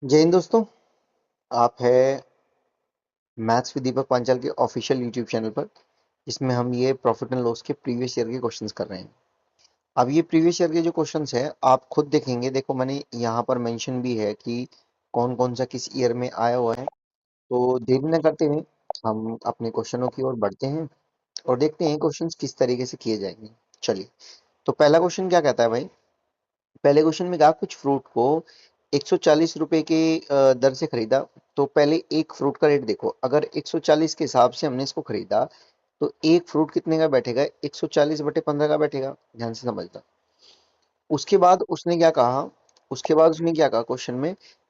जय हिंद दोस्तों। आप है मैथ्स विद दीपक पांचाल के ऑफिशियल यूट्यूब चैनल पर, जिसमें हम ये प्रॉफिट एंड लॉस के प्रीवियस ईयर के क्वेश्चंस कर रहे हैं। अब ये प्रीवियस ईयर के जो क्वेश्चंस है आप खुद देखेंगे। देखो, मैंने यहाँ पर मेंशन भी है कि कौन कौन सा किस ईयर में आया हुआ है। तो देरी न करते हुए हम अपने क्वेश्चनों की ओर बढ़ते हैं और देखते हैं क्वेश्चंस किस तरीके से किए जाएंगे। चलिए, तो पहला क्वेश्चन क्या कहता है भाई। पहले क्वेश्चन में कहा कुछ फ्रूट को 140 रुपए के दर से खरीदा। तो पहले एक फ्रूट का रेट देखो। अगर 140 के हिसाब से हमने इसको खरीदा तो एक फ्रूट कितने का बैठेगा? 140/15 का बैठेगा। ध्यान से समझना। उसके बाद उसने क्या कहा?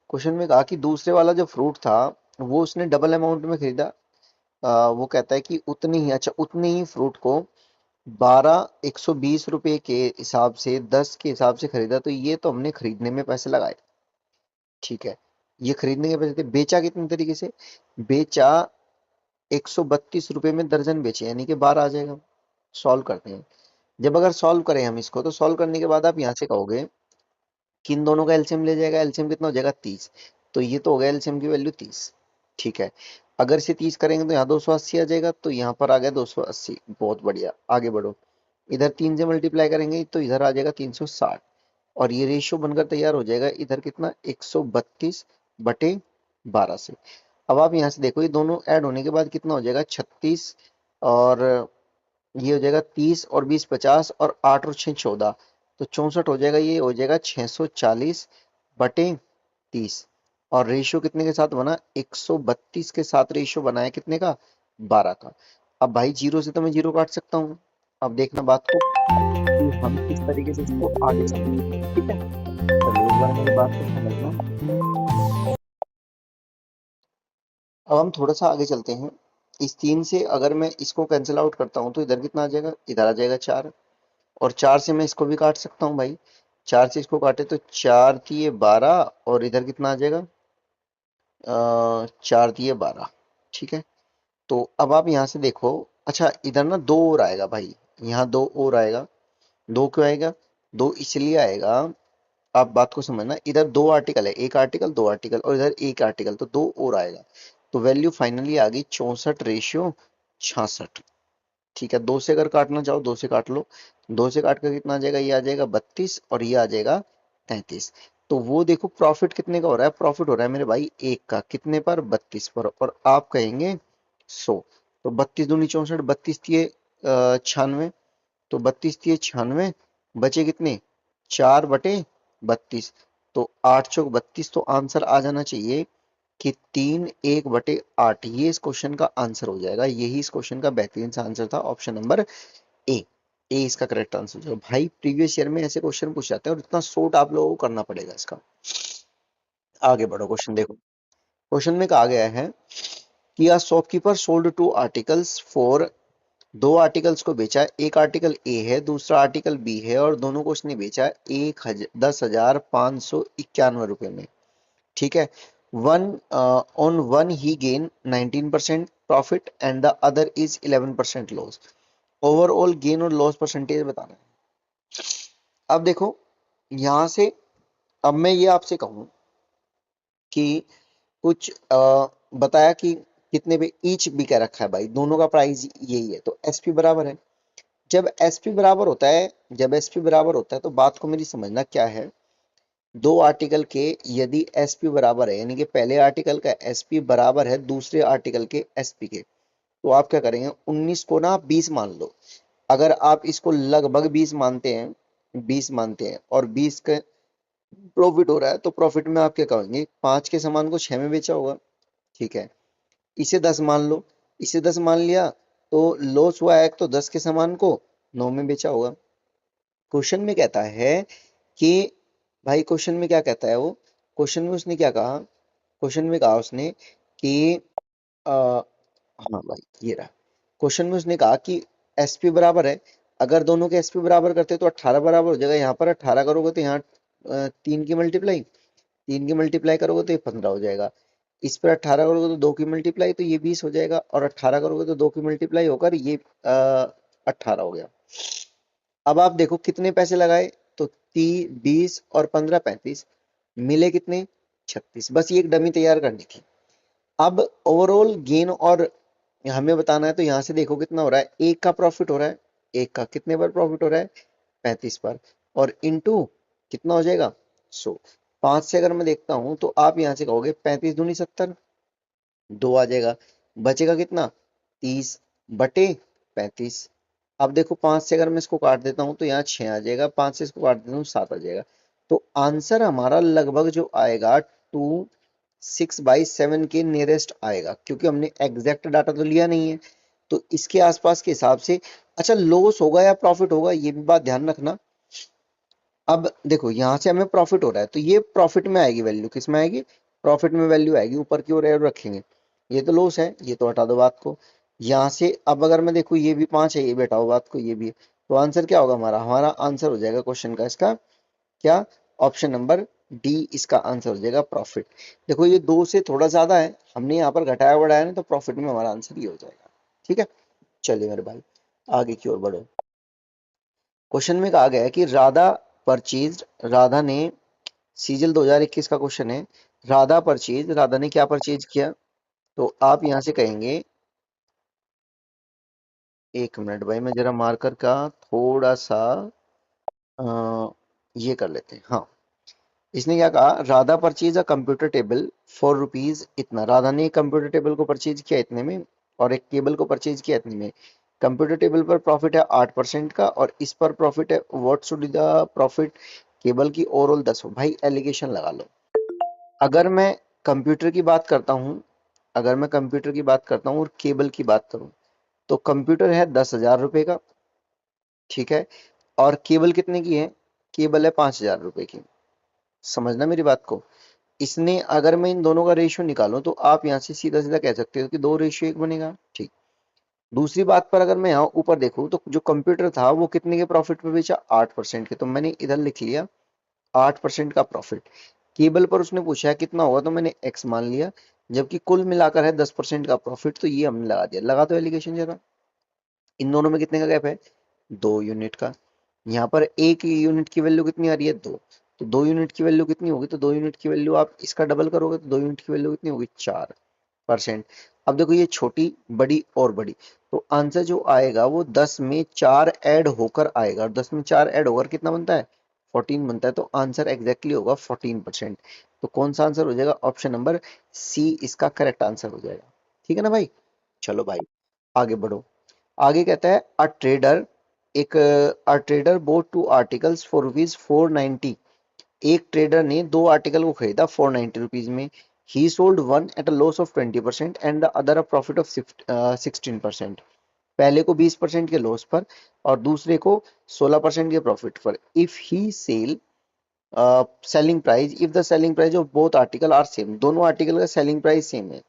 क्वेश्चन में कहा कि दूसरे वाला जो फ्रूट था वो उसने डबल अमाउंट में खरीदा। वो कहता है कि उतने ही फ्रूट को 120 रुपए के हिसाब से 10 के हिसाब से खरीदा। तो ये तो हमने खरीदने में पैसे लगाए, ठीक है। ये खरीदने के पैसे थे। बेचा कितने तरीके से? बेचा 132 रुपए में दर्जन बेचे, यानी कि 12 आ जाएगा। सॉल्व करते हैं। जब अगर सॉल्व करें हम इसको, तो सॉल्व करने के बाद आप यहाँ से कहोगे कि इन दोनों का एलसीएम ले जाएगा। एलसीएम कितना हो जाएगा? 30। तो ये तो हो गया एलसीएम की वैल्यू 30, ठीक है। अगर इसे 30 करेंगे तो यहाँ 280 आ जाएगा। तो यहाँ पर आ गया 280। बहुत बढ़िया, आगे बढ़ो। इधर 3 से मल्टीप्लाई करेंगे तो इधर आ जाएगा 360। और ये रेशियो बनकर तैयार हो जाएगा इधर कितना? 132/12 से। अब आप यहाँ से देखो, ये दोनों ऐड होने के बाद कितना हो जाएगा? 36। और ये हो जाएगा 30 और 20 50 और 8 और 6 14। तो 64 हो जाएगा। ये हो जाएगा 640/30। और रेशियो कितने के साथ बना? 132 के साथ रेशियो बनाया कितने का? 12 का। अब भाई जीरो से तो मैं जीरो काट सकता हूँ। अब देखना बात को कि हम किस तरीके से इसको आगे चलेंगे, ठीक है। चलो एक बार मेरी बात को समझना। अब हम थोड़ा सा आगे चलते हैं। इस 3 से अगर मैं इसको कैंसिल आउट करता हूँ तो इधर कितना आ जाएगा? इधर आ जाएगा 4। और 4 से मैं इसको भी काट सकता हूँ भाई। 4 से इसको काटे तो 4 तिये 12। और इधर कितना आ जाएगा? 4 तिये 12, ठीक है। तो अब आप यहाँ से देखो। अच्छा, इधर ना दो और आएगा भाई। यहाँ दो और आएगा। दो क्यों आएगा? दो इसलिए आएगा, आप बात को समझना। इधर दो आर्टिकल है, एक आर्टिकल दो आर्टिकल, और इधर एक आर्टिकल, तो दो और आएगा। तो वैल्यू फाइनली आ गई 64/66, ठीक है। दो से अगर काटना चाहो दो से काट लो। दो से काट कर कितना आ जाएगा? ये आ जाएगा 32 और ये आ जाएगा 33। तो वो देखो प्रॉफिट कितने का हो रहा है? प्रॉफिट हो रहा है मेरे भाई एक का। कितने पर? 32 पर। और आप कहेंगे 100। तो 32 दूनी 64, 32 तिये 96। तो 32 तिये 96, बचे कितने? 4/32। तो 8 चौक 32। तो आंसर आ जाना चाहिए कि 3 1/8। ये इस क्वेश्चन का आंसर हो जाएगा। यही इस क्वेश्चन का बेहतरीन सा आंसर था, ऑप्शन नंबर ए। ए इसका करेक्ट आंसर हो जाएगा भाई। प्रीवियस ईयर में ऐसे क्वेश्चन पूछ जाते हैं और इतना शॉर्ट आप लोगों को करना पड़ेगा इसका। आगे बढ़ो, क्वेश्चन देखो। क्वेश्चन में कहा गया है कि a shopkeeper sold two articles for. दो आर्टिकल्स को बेचा। एक आर्टिकल ए है, दूसरा आर्टिकल बी है, और दोनों को उसने बेचा 10,591 रुपए में, ठीक है। One on one he gain 19% profit and the other is 11% loss. Overall gain और लॉस परसेंटेज बताना है। अब देखो यहां से, अब मैं ये आपसे कहूं कि कुछ बताया कि कितने पे ईच बिका रखा है भाई, दोनों का प्राइस यही है, तो एसपी बराबर है। जब एसपी बराबर होता है, तो बात को मेरी समझना क्या है। दो आर्टिकल के यदि एसपी बराबर है, यानी कि पहले आर्टिकल का एसपी बराबर है दूसरे आर्टिकल के एसपी के, तो आप क्या करेंगे? 19 को ना आप 20 मान लो। अगर आप इसको लगभग 20 मानते हैं, और 20 का प्रॉफिट हो रहा है, तो प्रॉफिट में आप क्या कहेंगे? 5 के सामान को 6 में बेचा होगा, ठीक है। इसे 10 मान लो। इसे 10 मान लिया तो लॉस हुआ है, तो 10 के सामान को 9 में बेचा होगा। क्वेश्चन में कहता है कि भाई, क्वेश्चन में क्या कहता है वो? क्वेश्चन में उसने क्या कहा? क्वेश्चन में कहा उसने कि आ, हाँ भाई, ये रहा। क्वेश्चन में उसने कहा कि एसपी बराबर है। अगर दोनों के एसपी बराबर करते तो 18 बराबर हो जाएगा। यहाँ पर 18 करोगे तो यहाँ 3 की मल्टीप्लाई करोगे तो ये 15 हो जाएगा। इस पर 18 करोगे तो 2 की मल्टीप्लाई तो ये 20 हो जाएगा। और 18 करोगे तो 2 की मल्टीप्लाई होकर ये 18 हो गया। अब आप देखो कितने पैसे लगाए, तो 30 20 और 15 35। मिले कितने? 36, बस ये एक डमी तैयार करनी थी। अब ओवरऑल गेन और हमें बताना है, तो यहाँ से देखो कितना हो रहा है, एक का प्रॉफिट हो रहा है, एक का कितने पर प्रॉफिट हो रहा है, 35 पर, और इनटू कितना हो जाएगा 100। 5 से अगर मैं देखता हूं तो आप यहाँ से कहोगे 35 दूनी 70, 2 आ जाएगा, बचेगा कितना 30 बटे 35। अब देखो 5 से अगर मैं इसको काट देता हूं तो यहाँ 6 आ जाएगा, 5 से इसको काट देता हूँ 7 आ जाएगा। तो आंसर हमारा लगभग जो आएगा 2/6/7 के नियरेस्ट आएगा, क्योंकि हमने एग्जैक्ट डाटा तो लिया नहीं है, तो इसके आसपास के हिसाब से। अच्छा, लॉस होगा या प्रॉफिट होगा ये भी बात ध्यान रखना। अब देखो यहाँ से हमें प्रॉफिट हो रहा है, तो ये प्रॉफिट में आएगी वैल्यू, किस में आएगी, प्रॉफिट में वैल्यू आएगी, ऊपर की ओर एरो रखेंगे। ये तो लॉस है, ये तो हटा दो बात को यहाँ से। अब अगर मैं देखूँ ये भी 5 है, ये भी हटाओ बात को, ये भी है, तो आंसर क्या होगा हमारा, हमारा आंसर हो जाएगा क्वेश्चन का इसका क्या, ऑप्शन नंबर डी इसका आंसर हो जाएगा प्रॉफिट। देखो ये 2 से थोड़ा ज्यादा है, हमने यहाँ पर घटाया बढ़ाया ना, तो प्रॉफिट में हमारा आंसर ये हो जाएगा। ठीक है, चलिए मेरे भाई आगे की ओर बढ़ो। क्वेश्चन में कहा गया है कि राधा परचेज, राधा ने, सीजल 2021 का क्वेश्चन है, राधा परचेज, राधा ने क्या परचेज किया, तो आप यहां से कहेंगे, एक मिनट भाई मैं जरा मार्कर का थोड़ा सा ये कर लेते हैं। हाँ, इसने क्या कहा, Radha purchase a computer table for rupees इतना, राधा ने एक कंप्यूटर टेबल को परचेज किया इतने में, और एक टेबल को परचेज किया इतने में। कंप्यूटर टेबल पर प्रॉफिट है 8% का, और इस पर प्रॉफिट है, what should the profit cable की ओवरऑल 10 हो। भाई एलिगेशन लगा लो। अगर मैं कंप्यूटर की बात करता हूँ, अगर मैं कंप्यूटर की बात करता हूँ और केबल की बात करूँ, तो कंप्यूटर है 10,000 रुपए का, ठीक है, और केबल कितने की है, केबल है 5,000 रुपए की। समझना मेरी बात को। इसने, अगर मैं इन दोनों का रेशियो निकालूं तो आप यहाँ से सीधा सीधा कह सकते हो कि 2:1 बनेगा, ठीक। दूसरी बात पर अगर मैं यहाँ ऊपर देखूं तो जो कंप्यूटर था वो कितने के प्रॉफिट पे बेचा, 8% के, तो मैंने इधर लिख लिया 8% का प्रॉफिट। केबल पर उसने पूछा है कितना होगा, तो मैंने एक्स मान लिया, जबकि कुल मिलाकर है 10% का प्रॉफिट, तो ये हमने लगा दिया। लगा दो एलिगेशन जरा, इन दोनों में कितने का गैप है, 2 यूनिट का। यहाँ पर एक यूनिट की वैल्यू कितनी आ रही है, 2, तो 2 यूनिट की वैल्यू कितनी होगी, तो 2 यूनिट की वैल्यू आप इसका डबल करोगे तो 2 यूनिट की वैल्यू कितनी होगी, 4%। अब देखो ये छोटी बड़ी और बड़ी, तो आंसर जो आएगा वो 10 में 4 ऐड होकर आएगा, और 10 में 4 ऐड होकर कितना बनता है, 14 बनता है, तो आंसर एग्जैक्टली होगा 14%। तो कौन सा आंसर हो जाएगा, ऑप्शन नंबर सी इसका करेक्ट आंसर हो जाएगा। ठीक है ना भाई, चलो भाई आगे बढ़ो। आगे कहता है अ ट्रेडर, एक a trader boat 2 articles for rupees 490, एक ट्रेडर ने 2 आर्टिकल को खरीदा 490 रुपीज में। ही sold one at a loss of 20% and the other a profit of 16%। पहले को 20% के लॉस पर और दूसरे को 16% के प्रॉफिट पर। If he sell selling price, if the selling price of both article are same, दोनों आर्टिकल का सेलिंग प्राइस सेम है,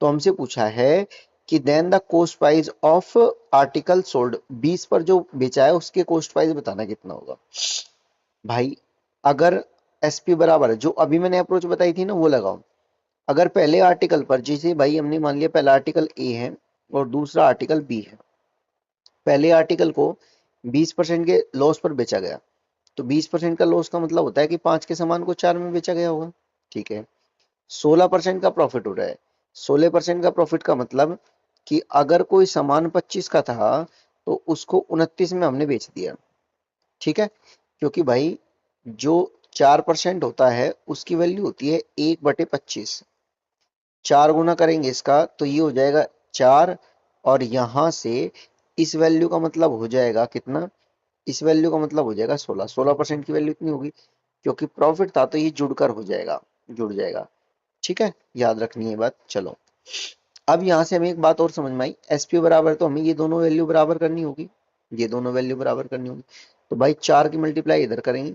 तो हमसे पूछा है कि then the cost price of article sold, 20 पर जो बेचा है उसके कॉस्ट प्राइस बताना कितना होगा। भाई अगर एसपी बराबर है, जो अभी मैंने अप्रोच बताई थी ना वो लगाओ। अगर पहले आर्टिकल पर, जैसे भाई हमने मान लिया पहला आर्टिकल ए है और दूसरा आर्टिकल बी है, पहले आर्टिकल को 20% के लॉस पर बेचा गया, तो 20% का लॉस का मतलब होता है कि 5 के सामान को 4 में बेचा गया होगा, ठीक है। 16% का प्रॉफिट हो रहा है, 16% का प्रॉफिट का मतलब कि अगर कोई सामान 25 का था तो उसको 29 में हमने बेच दिया, ठीक है। क्योंकि भाई जो 4% होता है उसकी वैल्यू होती है 1/25, 4 गुना करेंगे इसका तो ये हो जाएगा 4, और यहां से इस वैल्यू का मतलब हो जाएगा कितना, इस वैल्यू का मतलब हो जाएगा 16, 16% की वैल्यू इतनी होगी, क्योंकि प्रॉफिट था तो ये जुड़कर हो जाएगा, जुड़ जाएगा, ठीक है, याद रखनी है बात। चलो अब यहां से हमें एक बात और समझ में आई, एसपी बराबर, तो हमें ये दोनों वैल्यू बराबर करनी होगी, ये दोनों वैल्यू बराबर करनी होगी। तो भाई 4 की मल्टीप्लाई इधर करेंगे,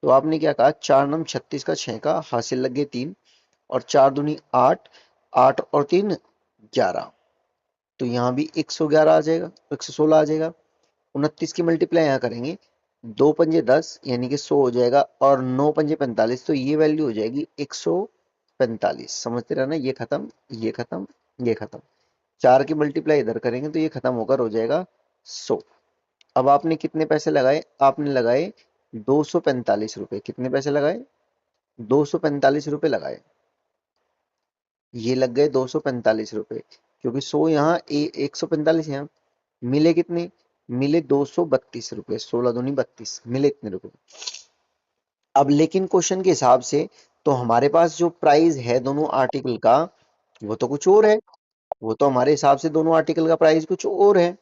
तो आपने क्या कहा, 4 नम 36 का 6 का हासिल लग गए 3, और 4 दूनी 8, 8 और 3 11, तो यहाँ भी 111 आ जाएगा, 116 आ जाएगा। 29 की मल्टीप्लाई यहाँ करेंगे, 2 पंजे 10 यानी कि 100 हो जाएगा, और 9 पंजे 45, तो ये वैल्यू हो जाएगी 145। समझते रहना, ये खत्म, ये खत्म, ये खत्म। 4 की मल्टीप्लाई इधर करेंगे तो ये खत्म होकर हो जाएगा 100। अब आपने कितने पैसे लगाए, आपने लगाए 245 रुपए, कितने पैसे लगाए, 245 रुपए लगाए, ये लग गए 245 रुपए, क्योंकि 100 यहाँ 145 यहाँ, मिले कितने, मिले 232 रुपए, 16 दूनी 32, मिले इतने रुपए। अब लेकिन क्वेश्चन के हिसाब से तो हमारे पास जो प्राइस है दोनों आर्टिकल का वो तो कुछ और है, वो तो हमारे हिसाब से दोनों आर्टिकल का प्राइस कुछ और है।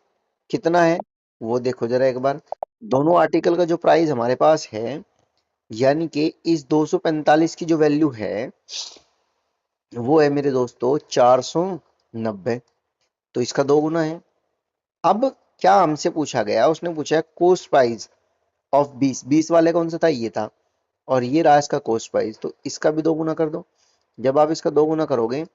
कितना है वो देखो जरा एक बार। दोनों आर्टिकल का जो प्राइस हमारे पास है, यानी कि इस 245 की जो वैल्यू है वो है मेरे दोस्तों 490, तो इसका 2 गुना है। अब क्या हमसे पूछा गया, उसने पूछा है कोस्ट प्राइस ऑफ 20, 20 वाले कौन सा था, ये था, और ये रहा इसका कोस्ट प्राइस, तो इसका भी 2 गुना कर दो। जब आप इसका 2 गुना करोगे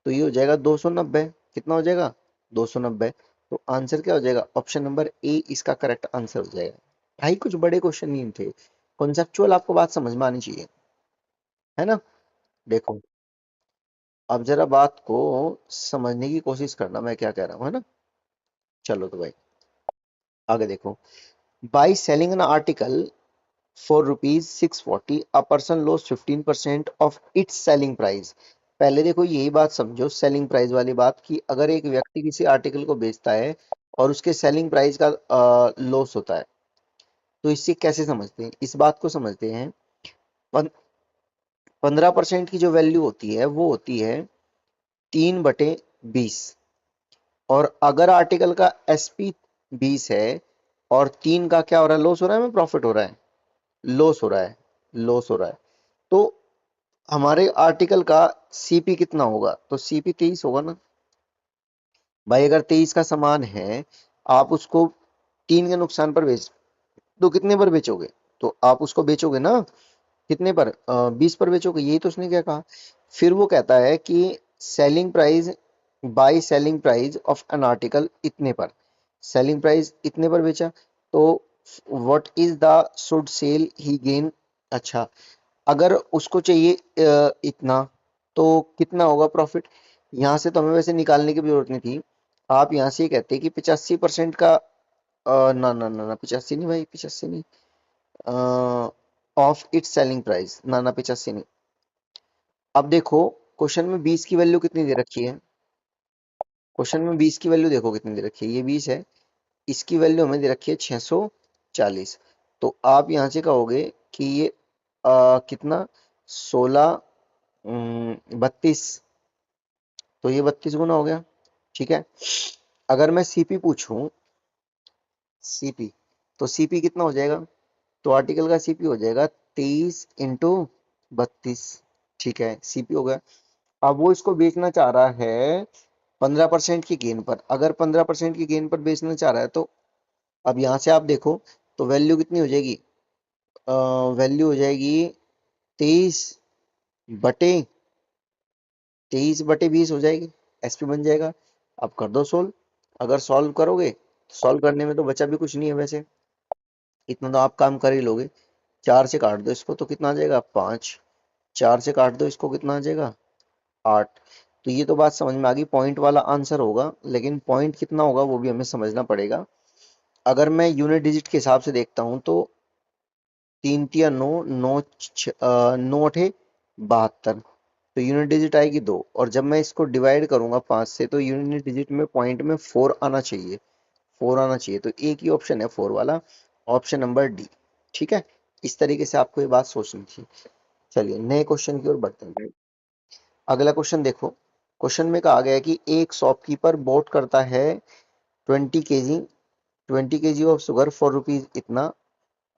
तो ये हो जाएगा 290। कितना हो जाएगा, 290। तो आंसर क्या हो जाएगा, ऑप्शन नंबर ए इसका करेक्ट आंसर हो जाएगा। भाई कुछ बड़े क्वेश्चन नहीं थे, कॉन्सेप्चुअल आपको बात समझ में आनी चाहिए, है ना। देखो अब जरा बात को समझने की कोशिश करना मैं क्या कह रहा हूँ, है ना। चलो तो भाई आगे देखो। By selling an article for rupees 640 a person loss 15% of its selling price. पहले देखो यही बात समझो, सेलिंग प्राइस वाली बात, कि अगर एक व्यक्ति किसी आर्टिकल को बेचता है और उसके सेलिंग प्राइस का लॉस होता है, तो इससे कैसे समझते हैं, इस बात को समझते हैं। 15% की जो वैल्यू होती है वो होती है 3/20, और अगर आर्टिकल का एसपी 20 है और 3 का क्या हो रहा है, लॉस हो रहा है में प्रॉफिट हो रहा है, लॉस हो रहा है, लॉस हो रहा है, तो हमारे आर्टिकल का सीपी कितना होगा, तो सीपी 23 होगा ना। भाई अगर 23 का सामान है, आप उसको 3 के नुकसान पर बेच, तो कितने पर बेचोगे, तो आप उसको बेचोगे ना कितने पर, 20 पर बेचोगे, यही तो उसने क्या कहा। फिर वो कहता है कि selling price, by selling price of an article इतने पर, सेलिंग प्राइस इतने पर बेचा, तो what is the should sell he gain. अच्छा, अगर उसको चाहिए इतना, तो कितना होगा प्रॉफिट। यहाँ से तो हमें वैसे निकालने की भी जरूरत नहीं थी, आप यहाँ से ये कहते कि 85% का, ना ना ना ना 85 नहीं भाई, 85 नहीं, ऑफ इट्स सेलिंग प्राइस, ना ना 85 नहीं। अब देखो क्वेश्चन में 20 की वैल्यू कितनी दे रखी है, क्वेश्चन में 20 की वैल्यू देखो कितनी दे रखी है, ये 20 है, इसकी वैल्यू हमें दे रखी है 640। तो आप यहाँ से कहोगे कि ये कितना, 16 32, तो ये 32 गुना हो गया, ठीक है। अगर मैं सीपी पूछूं, सीपी, तो सीपी कितना हो जाएगा, तो आर्टिकल का सीपी हो जाएगा 23 × 32, ठीक है, सीपी हो गया। अब वो इसको बेचना चाह रहा है 15% की गेन पर, अगर 15% की गेन पर बेचना चाह रहा है, तो अब यहाँ से आप देखो तो वैल्यू कितनी हो जाएगी, वैल्यू हो जाएगी 23/20 हो जाएगी, एसपी बन जाएगा। अब कर दो सोल्व, अगर सॉल्व करोगे, सॉल्व करने में तो बचा भी कुछ नहीं है वैसे, इतना तो आप काम कर ही लोगे। 4 से काट दो इसको तो कितना आ जाएगा, 5, 4 से काट दो इसको कितना आ जाएगा, 8। तो ये तो बात समझ में आ गई, पॉइंट वाला आंसर होगा, लेकिन पॉइंट कितना होगा वो भी हमें समझना पड़ेगा। अगर मैं यूनिट डिजिट के हिसाब से देखता हूँ तो 3 तिया 9, 9 9 अठे 72, तो यूनिट डिजिट आएगी 2, और जब मैं इसको डिवाइड करूंगा 5 से, तो यूनिट डिजिट में पॉइंट में 4 आना चाहिए, 4 आना चाहिए, तो एक ही ऑप्शन है 4 वाला, ऑप्शन नंबर डी, ठीक है। इस तरीके से आपको ये बात सोचनी थी। चलिए नए क्वेश्चन की ओर बढ़ते हैं। अगला क्वेश्चन देखो, क्वेश्चन में कहा गया है कि एक शॉपकीपर बोट करता है 20 kg, 20 kg of sugar for rupees इतना।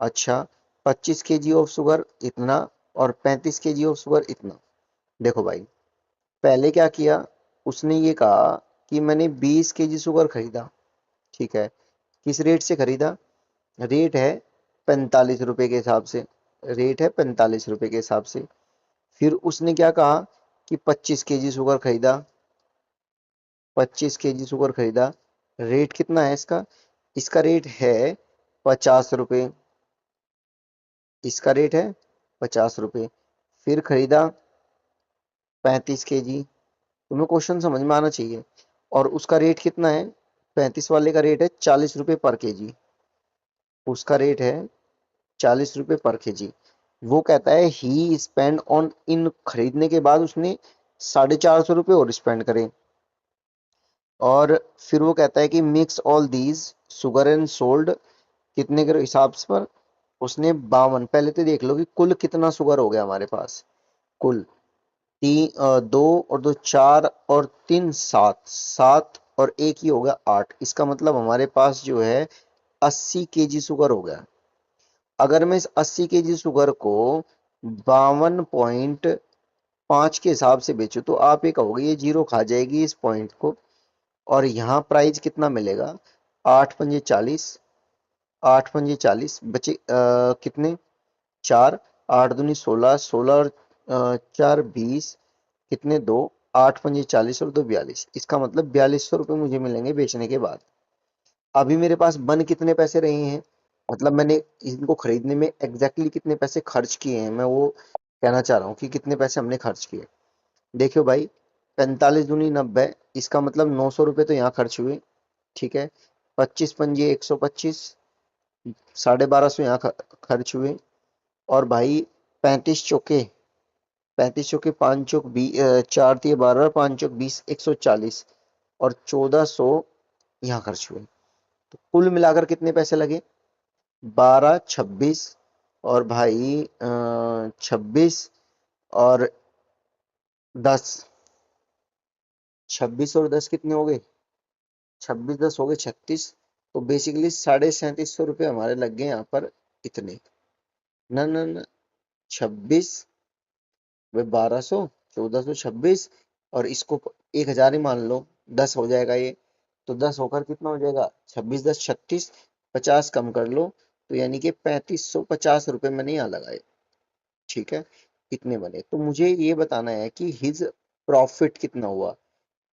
अच्छा, 25 kg ऑफ शुगर इतना, और 35 kg ऑफ शुगर इतना। देखो भाई पहले क्या किया, उसने ये कहा कि मैंने 20 kg शुगर खरीदा, ठीक है, किस रेट से खरीदा, रेट है 45 रुपए के हिसाब से, रेट है 45 रुपए के हिसाब से। फिर उसने क्या कहा कि 25 kg शुगर खरीदा, 25 kg शुगर खरीदा, रेट कितना है इसका, इसका रेट है 50 रुपए, इसका रेट है 50 रुपए। फिर खरीदा 35 kg, तुम्हें क्वेश्चन समझ में आना चाहिए, और उसका रेट कितना है, 35 वाले का रेट है 40 रुपए पर केजी, उसका रेट है 40 रुपए पर केजी। वो कहता है ही स्पेंड ऑन, इन खरीदने के बाद उसने ₹450 और स्पेंड करें। और फिर वो कहता है कि mix all these sugar and sold कितने के हिसाब पर। उसने 52, पहले तो देख लो कि कुल कितना शुगर हो गया हमारे पास। कुल दो और दो चार और तीन सात, सात और एक ही हो गया 8। इसका मतलब हमारे पास जो है 80 kg शुगर हो गया। अगर मैं इस 80 kg शुगर को 52.5 के हिसाब से बेचूं तो आप ये कहोगे ये जीरो खा जाएगी इस पॉइंट को। और यहाँ प्राइस कितना मिलेगा? 8 पंजे 40, 8 पंजे 40 बचे कितने? 4, 8 दूनी 16, 16 और 4 20, कितने? 2, 8 पंजे 40 और 2 42। इसका मतलब ₹4200 मुझे मिलेंगे बेचने के बाद। अभी मेरे पास बन कितने पैसे रहे हैं, मतलब मैंने इनको खरीदने में एग्जैक्टली कितने पैसे खर्च किए हैं, मैं वो कहना चाह रहा हूँ कि कितने पैसे हमने खर्च किए। देखियो भाई, 45 दूनी 90, इसका मतलब ₹900 तो यहाँ खर्च हुए। ठीक है, 25 पंजे 125, 1250 यहाँ खर्च हुए। और भाई 35 चौके, 35 चौके 5 चौक 20, 4 तिये 12, 5 चौक 20, 140 और 1400 यहाँ खर्च हुए। तो कुल मिलाकर कितने पैसे लगे? 12, 26 और भाई 26 और 10, 26 और 10 कितने हो गए? 26 10 हो गए 36। तो बेसिकली ₹3750 हमारे लग गए यहाँ पर। इतने ना ना ना, 26 वे 1200, 1426 और इसको 1000 ही मान लो, 10 हो जाएगा ये। तो 10 होकर कितना हो जाएगा? 26 10 36, 50 कम कर लो। तो यानी कि ₹3550 मैंने यहाँ लगाए। ठीक है, इतने बने। तो मुझे ये बताना है कि हिज प्रॉफिट कितना हुआ।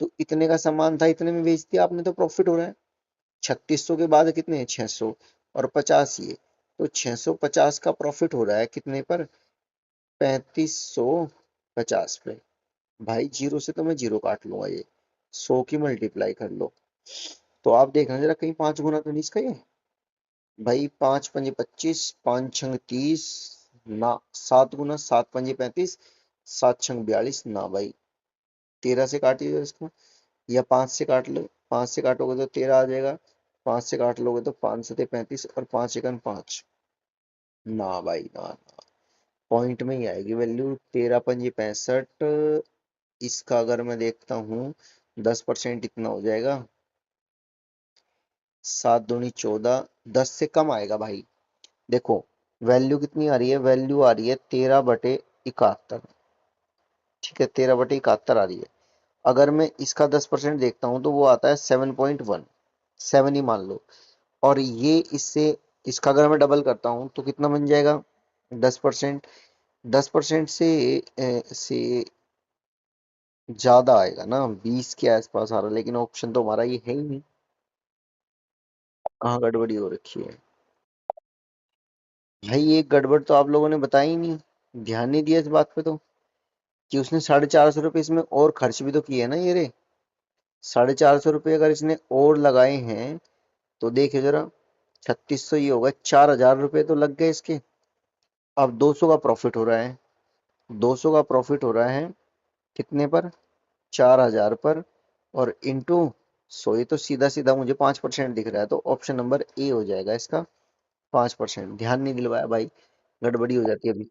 तो इतने का सामान था, इतने में बेच दिया आपने, तो प्रॉफिट हो रहा है। 3600 के बाद कितने हैं? 600 और 50 ये। तो 650 का प्रॉफिट हो रहा है कितने पर? 3550 पे। भाई जीरो से तो मैं जीरो काट लूंगा, ये 100 की मल्टीप्लाई कर लो। तो आप देखना जरा कहीं 5 गुना तो नहीं इसका ये। भाई 5 पंजे 25, 5 छंग 30, ना 7 गुना 7 पंजे 35, 7 छंग 42, ना भाई 13 से काटिए इसको, या 5 से काट लो। 5 से काटोगे तो 13 आ जाएगा, 5 से काट लोगे तो 5 7 35 और 5 1 5। ना भाई ना ना, पॉइंट में ही आएगी वैल्यू। 13 पंजे 65, इसका अगर मैं देखता हूँ 10% इतना हो जाएगा, 7 दूनी 14, 10 से कम आएगा भाई। देखो वैल्यू कितनी आ रही है, वैल्यू आ रही है 13/71। ठीक है, 13/71 आ रही है। अगर मैं इसका 10% देखता हूँ तो वो आता है 7.1, 7 ही मान लो। और ये इससे, इसका अगर मैं डबल करता हूँ तो कितना बन जाएगा? 10%। 10% से ज्यादा आएगा ना, 20 के आसपास आ रहा है, लेकिन ऑप्शन तो हमारा ये है ही नहीं। कहाँ गड़बड़ी हो रखी है भाई? ये गड़बड़ तो आप लोगों ने बताई ही नहीं, ध्यान नहीं दिया इस बात पे। तो कि उसने ₹450 इसमें और खर्च भी तो किए हैं ना ये रे। ₹450 अगर इसने और लगाए हैं तो देखिए जरा, 3600 ये होगा, ₹4000 तो लग गए इसके। अब 200 का प्रॉफिट हो रहा है, 200 का प्रॉफिट हो रहा है कितने पर? 4000 पर। और इंटू 100, ये तो सीधा सीधा मुझे 5% दिख रहा है, तो ऑप्शन नंबर ए हो जाएगा इसका। 5%, ध्यान नहीं दिलवाया भाई, गड़बड़ी हो जाती है अभी।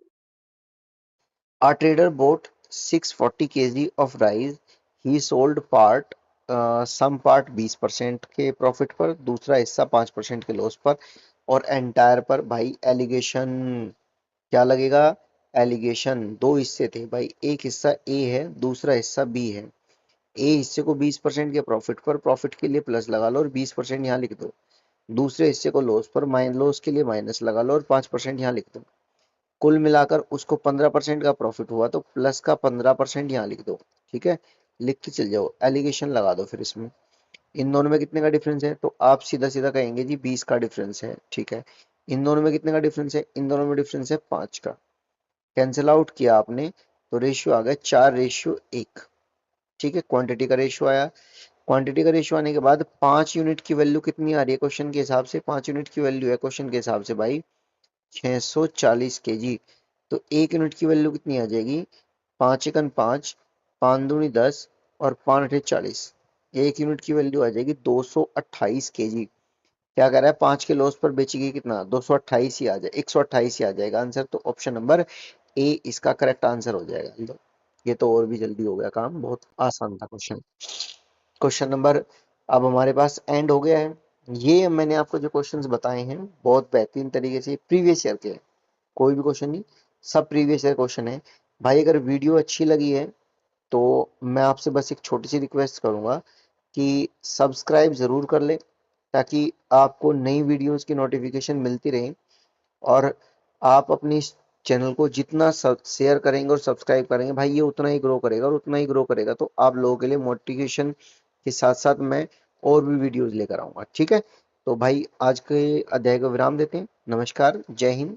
A trader bought 640 kg of rice. He sold part, some part 20% के प्रॉफिट पर, दूसरा हिस्सा 5% के लॉस पर, और एंटायर पर भाई एलिगेशन क्या लगेगा? एलिगेशन दो हिस्से थे भाई, एक हिस्सा ए है, दूसरा हिस्सा बी है। ए हिस्से को 20% के प्रॉफिट पर, प्रॉफिट के लिए प्लस लगा लो और 20% यहाँ लिख दो। दूसरे हिस्से को लॉस पर, लॉस के लिए माइनस लगा लो और 5% यहाँ लिख दो। कुल मिलाकर उसको 15% का प्रॉफिट हुआ, तो प्लस का 15% यहाँ लिख दो। ठीक है, लिखते चल जाओ, एलिगेशन लगा दो फिर इसमें। इन दोनों में कितने का डिफरेंस है? तो आप सीधा सीधा कहेंगे जी 20 का डिफरेंस है। ठीक है, इन दोनों में कितने का डिफरेंस है? इन दोनों में डिफरेंस है 5 का। कैंसिल आउट किया आपने तो रेशियो आ गया 4:1। ठीक है, क्वांटिटी का रेशियो आया। क्वांटिटी का रेशियो आने के बाद 5 यूनिट की वैल्यू कितनी आ रही है क्वेश्चन के हिसाब से? 5 यूनिट की वैल्यू है क्वेश्चन के हिसाब से भाई 640 kg। तो 1 यूनिट की वैल्यू कितनी आ जाएगी? 5 एकन 5, 5 दूनी 10 और 5 अठे 40, 1 यूनिट की वैल्यू आ जाएगी 228 केजी। क्या कह रहा है, 5 के लॉस पर बेचेगी कितना, 228 ही आ जाए, 128 ही आ जाएगा आंसर। तो ऑप्शन नंबर ए इसका करेक्ट आंसर हो जाएगा। लो, ये तो और भी जल्दी हो गया काम, बहुत आसान था क्वेश्चन। क्वेश्चन नंबर अब हमारे पास एंड हो गया है। ये मैंने आपको जो क्वेश्चंस बताए हैं बहुत बेहतरीन तरीके से प्रीवियस ईयर के हैं, कोई भी क्वेश्चन नहीं, सब प्रीवियस ईयर क्वेश्चन है। भाई अगर वीडियो अच्छी लगी है तो मैं आपसे बस एक छोटी सी रिक्वेस्ट करूंगा कि सब्सक्राइब जरूर कर ले, ताकि आपको नई वीडियोस की नोटिफिकेशन मिलती रहे। और आप अपनी इस चैनल को जितना शेयर करेंगे और सब्सक्राइब करेंगे भाई, ये उतना ही ग्रो करेगा, और उतना ही ग्रो करेगा तो आप लोगों के लिए मोटिवेशन के साथ साथ मैं और भी वीडियोस लेकर आऊंगा। ठीक है, तो भाई आज के अध्याय को विराम देते हैं। नमस्कार, जय हिंद।